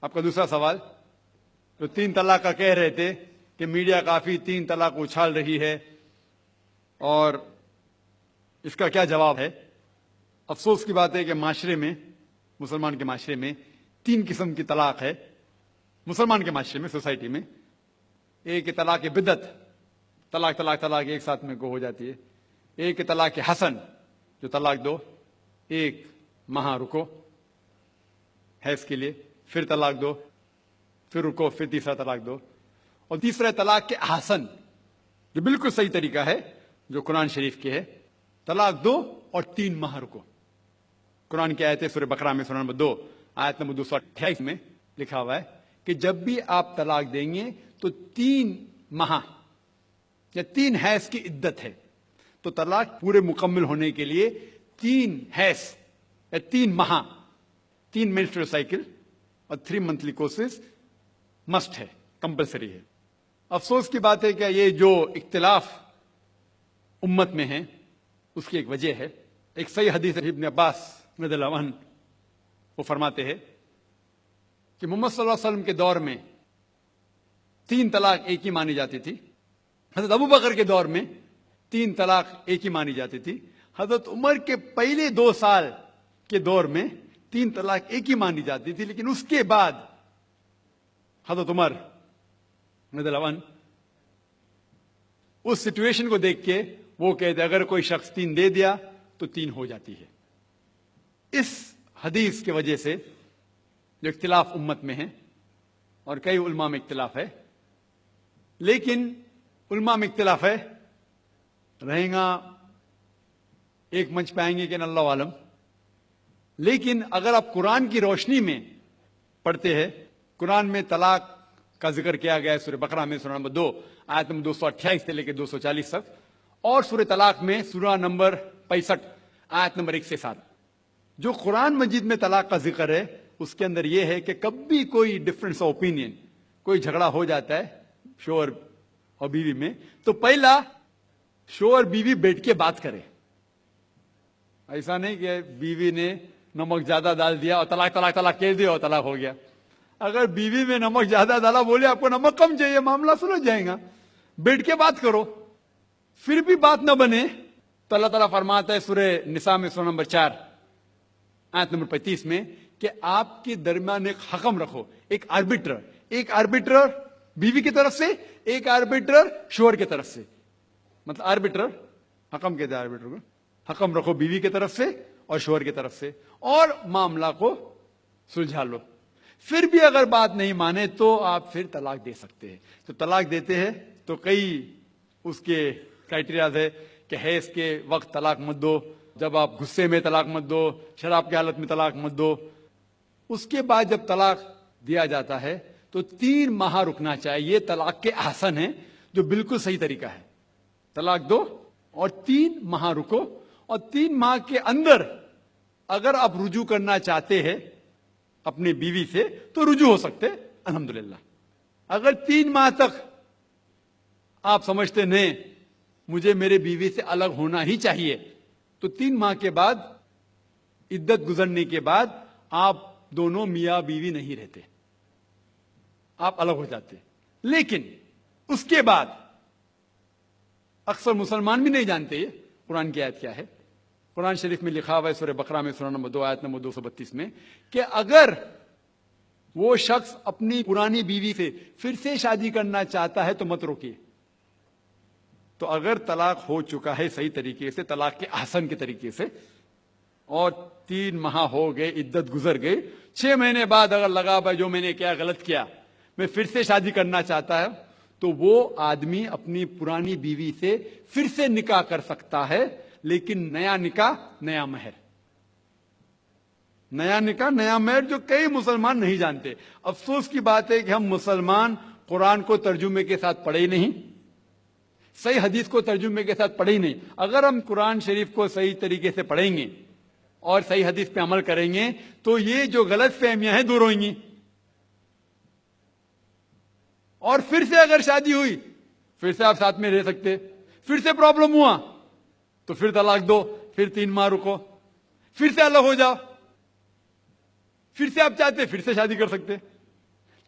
آپ کا دوسرا سوال جو 3 طلاق کا کہہ رہے تھے کہ میڈیا کافی 3 طلاق اچھال رہی ہے اور اس کا کیا جواب ہے؟ افسوس کی بات ہے کہ معاشرے میں، مسلمان کے معاشرے میں 3 قسم کی طلاق ہے. مسلمان کے معاشرے میں، سوسائٹی میں ایک طلاق بدعت، طلاق طلاق طلاق ایک ساتھ میں ہو جاتی ہے. ایک طلاق حسن جو طلاق دو، 1 ماہ رکو حیض کے لیے، پھر طلاق دو، پھر رکو، پھر تیسرا طلاق دو. اور تیسرا طلاق کے حسن جو بالکل صحیح طریقہ ہے جو قرآن شریف کے ہے، طلاق دو اور 3 ماہ رکو. قرآن کی آیت ہے سورہ بقرہ میں، سورہ نمبر 2 آیت نمبر 228 میں لکھا ہوا ہے کہ جب بھی آپ طلاق دیں گے تو 3 ماہ یا 3 حیض کی عدت ہے. تو طلاق پورے مکمل ہونے کے لیے 3 حیض یا 3 ماہ، 3 menstrual سائیکل اور 3 monthly کورسز مسٹ ہے، کمپلسری ہے. افسوس کی بات ہے کہ یہ جو اختلاف امت میں ہے اس کی ایک وجہ ہے. ایک صحیح حدیث ابن عباس رضی اللہ عنہ وہ فرماتے ہیں کہ محمد صلی اللہ علیہ وسلم کے دور میں 3 طلاق ایک ہی مانی جاتی تھی. حضرت ابو بکر کے دور میں 3 طلاق ایک ہی مانی جاتی تھی. حضرت عمر کے پہلے 2 سال کے دور میں 3 طلاق ایک ہی مانی جاتی تھی. لیکن اس کے بعد حضرت عمر رضی اللہ عنہ اس سچویشن کو دیکھ کے وہ کہتے اگر کوئی شخص 3 دے دیا تو 3 ہو جاتی ہے. اس حدیث کی وجہ سے جو اختلاف امت میں ہے اور کئی علماء میں اختلاف ہے، لیکن علماء میں اختلاف ہے رہیں گا ایک منچ پہ آئیں گے کہ اللہ عالم. لیکن اگر آپ قرآن کی روشنی میں پڑھتے ہیں، قرآن میں طلاق کا ذکر کیا گیا ہے سورہ بقرہ میں سورہ نمبر 2 آیت نمبر 228 سے لے کے 240 تک، اور سورہ طلاق میں سورہ نمبر 65 آیت نمبر 1 سے 7. جو قرآن مجید میں طلاق کا ذکر ہے اس کے اندر یہ ہے کہ کبھی کوئی ڈفرنس آف اوپینین، کوئی جھگڑا ہو جاتا ہے شوہر اور بیوی میں، تو پہلا شوہر بیوی بیٹھ کے بات کرے. ایسا نہیں کہ بیوی نے نمک زیادہ ڈال دیا اور طلاق طلاق طلاق کہہ دیا اور طلاق ہو گیا. اگر بیوی میں نمک زیادہ ڈالا، بولے آپ کو نمک کم چاہیے، معاملہ سلجھ جائے گا. بیٹھ کے بات کرو. پھر بھی بات نہ بنے تو اللہ تعالیٰ فرماتا ہے سورہ نساء میں سورہ نمبر 4 آیت نمبر 35 میں کہ آپ کے درمیان ایک حکم رکھو، ایک آربیٹر بیوی کی طرف سے، ایک آربیٹر شوہر کی طرف سے. مطلب آربیٹر، حکم کہتے ہیں آربیٹر کو، حکم رکھو بیوی کی طرف سے اور شوہر کی طرف سے اور معاملہ کو سلجھا لو. پھر بھی اگر بات نہیں مانے تو آپ پھر طلاق دے سکتے ہیں. تو طلاق دیتے ہیں تو کئی اس کے کرائٹیریاز ہے کہ حیض کے وقت طلاق مت دو، جب آپ غصے میں طلاق مت دو، شراب کی حالت میں طلاق مت دو. اس کے بعد جب طلاق دیا جاتا ہے تو 3 ماہ رکنا چاہیے. یہ طلاق کے احسن ہیں جو بالکل صحیح طریقہ ہے. طلاق دو اور 3 ماہ رکو، اور 3 ماہ کے اندر اگر آپ رجوع کرنا چاہتے ہیں اپنی بیوی سے تو رجوع ہو سکتے الحمدللہ. اگر 3 ماہ تک آپ سمجھتے نہیں مجھے میرے بیوی سے الگ ہونا ہی چاہیے تو 3 ماہ کے بعد، عدت گزرنے کے بعد آپ دونوں میاں بیوی نہیں رہتے، آپ الگ ہو جاتے. لیکن اس کے بعد اکثر مسلمان بھی نہیں جانتے یہ قرآن کی آیت کیا ہے. قرآن شریف میں لکھا ہوا ہے سورہ بقرہ میں سورہ نمبر 2 آیت نمبر 232 میں کہ اگر وہ شخص اپنی پرانی بیوی سے پھر سے شادی کرنا چاہتا ہے تو مت روکیے. تو اگر طلاق ہو چکا ہے صحیح طریقے سے، طلاق کے احسن کے طریقے سے، اور 3 ماہ ہو گئے، عدت گزر گئی، 6 مہینے بعد اگر لگا بھائی جو میں نے کیا غلط کیا، میں پھر سے شادی کرنا چاہتا ہے، تو وہ آدمی اپنی پرانی بیوی سے پھر سے نکاح کر سکتا ہے. لیکن نیا نکاح نیا مہر، نیا نکاح نیا مہر جو کئی مسلمان نہیں جانتے. افسوس کی بات ہے کہ ہم مسلمان قرآن کو ترجمے کے ساتھ پڑھے ہی نہیں، صحیح حدیث کو ترجمے کے ساتھ پڑھے ہی نہیں. اگر ہم قرآن شریف کو صحیح طریقے سے پڑھیں گے اور صحیح حدیث پہ عمل کریں گے تو یہ جو غلط فہمیاں ہیں دور ہوئیں گی. اور پھر سے اگر شادی ہوئی، پھر سے آپ ساتھ میں رہ سکتے، پھر سے پرابلم ہوا تو پھر طلاق دو، پھر 3 ماہ رکو، پھر سے الگ ہو جاؤ، پھر سے آپ چاہتے پھر سے شادی کر سکتے.